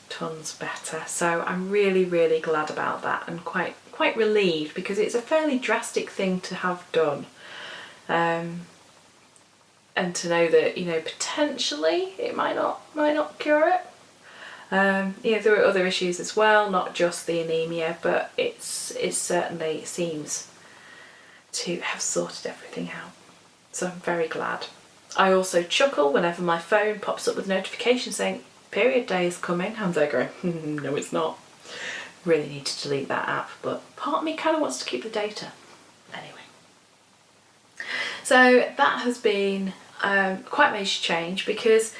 better, so I'm really glad about that, and quite relieved, because it's a fairly drastic thing to have done, and to know that, you know, potentially it might not cure it. Yeah, there are other issues as well, not just the anemia, but it certainly seems to have sorted everything out. So I'm very glad. I also chuckle whenever my phone pops up with a notification saying period day is coming, and I go, no it's not. Really need to delete that app, but part of me kind of wants to keep the data. Anyway. So that has been quite a major change, because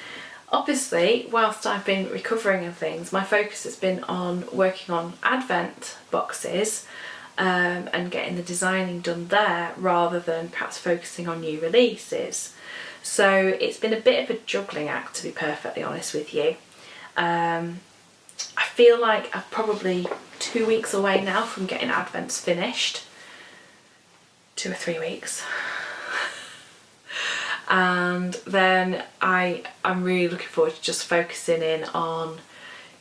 obviously, whilst I've been recovering and things, my focus has been on working on advent boxes and getting the designing done there, rather than perhaps focusing on new releases. So it's been a bit of a juggling act, to be perfectly honest with you. I feel like I'm probably 2 weeks away now from getting advents finished. 2 or 3 weeks. And then I'm really looking forward to just focusing in on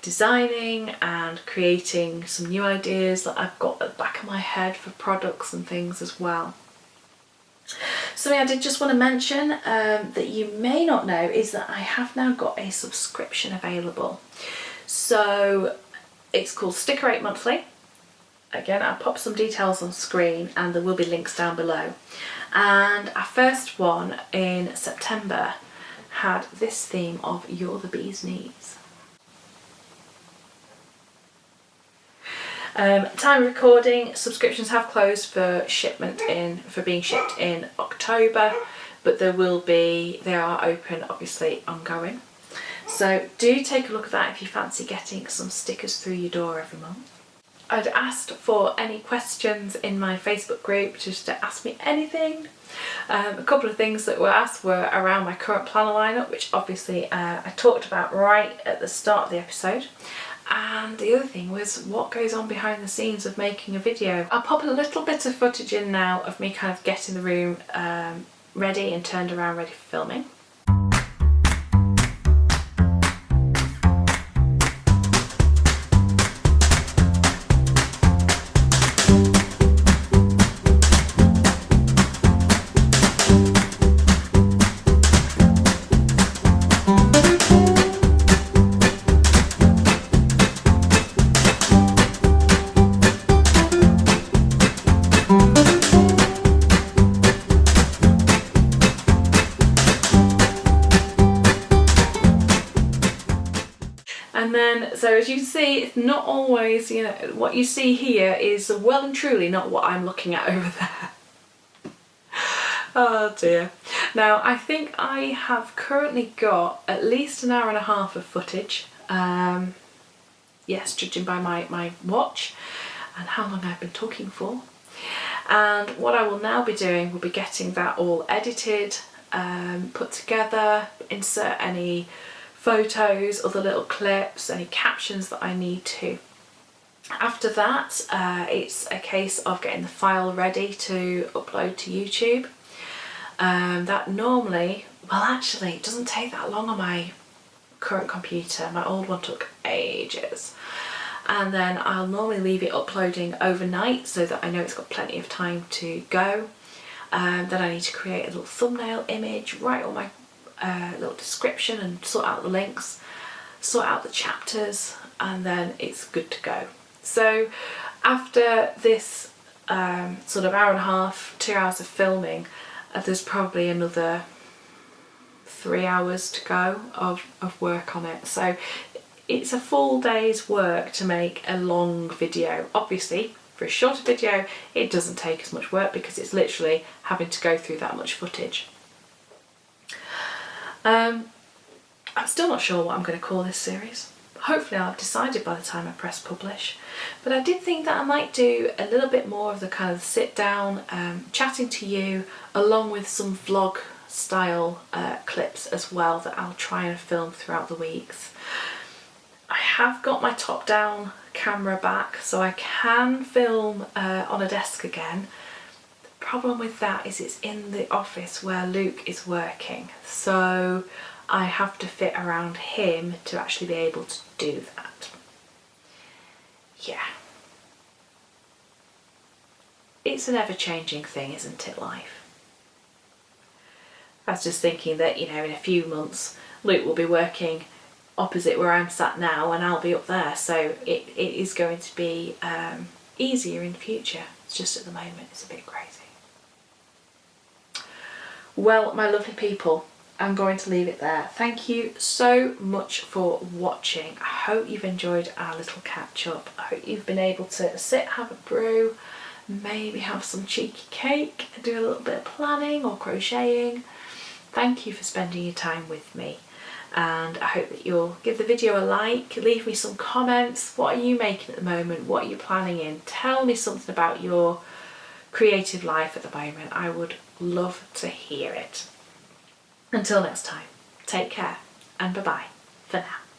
designing and creating some new ideas that I've got at the back of my head for products and things as well. Something I did just want to mention that you may not know is that I have now got a subscription available. So it's called Sticker 8 Monthly. Again, I'll pop some details on screen and there will be links down below. And our first one in September had this theme of You're the Bee's Knees. Time of recording, subscriptions have closed for being shipped in October, but they are open, obviously, ongoing. So do take a look at that if you fancy getting some stickers through your door every month. I'd asked for any questions in my Facebook group, just to ask me anything. A couple of things that were asked were around my current planner lineup, which obviously I talked about right at the start of the episode. And the other thing was what goes on behind the scenes of making a video. I'll pop a little bit of footage in now of me kind of getting the room ready and turned around, ready for filming. And then, so as you can see, it's not always, you know, what you see here is well and truly not what I'm looking at over there. Oh dear. Now, I think I have currently got at least an hour and a half of footage. Yes, judging by my watch and how long I've been talking for. And what I will now be doing will be getting that all edited, put together, insert any photos, other little clips, any captions that I need to. After that, it's a case of getting the file ready to upload to YouTube. That normally, well actually it doesn't take that long on my current computer. My old one took ages. And then I'll normally leave it uploading overnight so that I know it's got plenty of time to go. Then I need to create a little thumbnail image, write all my little description and sort out the links, sort out the chapters, and then it's good to go. So after this sort of hour and a half, 2 hours of filming, there's probably another 3 hours to go of work on it. So it's a full day's work to make a long video. Obviously, for a shorter video, it doesn't take as much work because it's literally having to go through that much footage. I'm still not sure what I'm going to call this series. Hopefully I'll have decided by the time I press publish, but I did think that I might do a little bit more of the kind of sit down chatting to you, along with some vlog style clips as well that I'll try and film throughout the weeks. I have got my top down camera back so I can film on a desk again. The problem with that is it's in the office where Luke is working, so I have to fit around him to actually be able to do that. Yeah. It's an ever-changing thing, isn't it, life? I was just thinking that, you know, in a few months Luke will be working opposite where I'm sat now and I'll be up there, so it is going to be easier in the future. It's just at the moment it's a bit crazy. Well, my lovely people, I'm going to leave it there. Thank you so much for watching. I hope you've enjoyed our little catch up. I hope you've been able to sit, have a brew, maybe have some cheeky cake, do a little bit of planning or crocheting. Thank you for spending your time with me, and I hope that you'll give the video a like, leave me some comments. What are you making at the moment? What are you planning in? Tell me something about your creative life at the moment. I would love to hear it. Until next time, take care and bye-bye for now.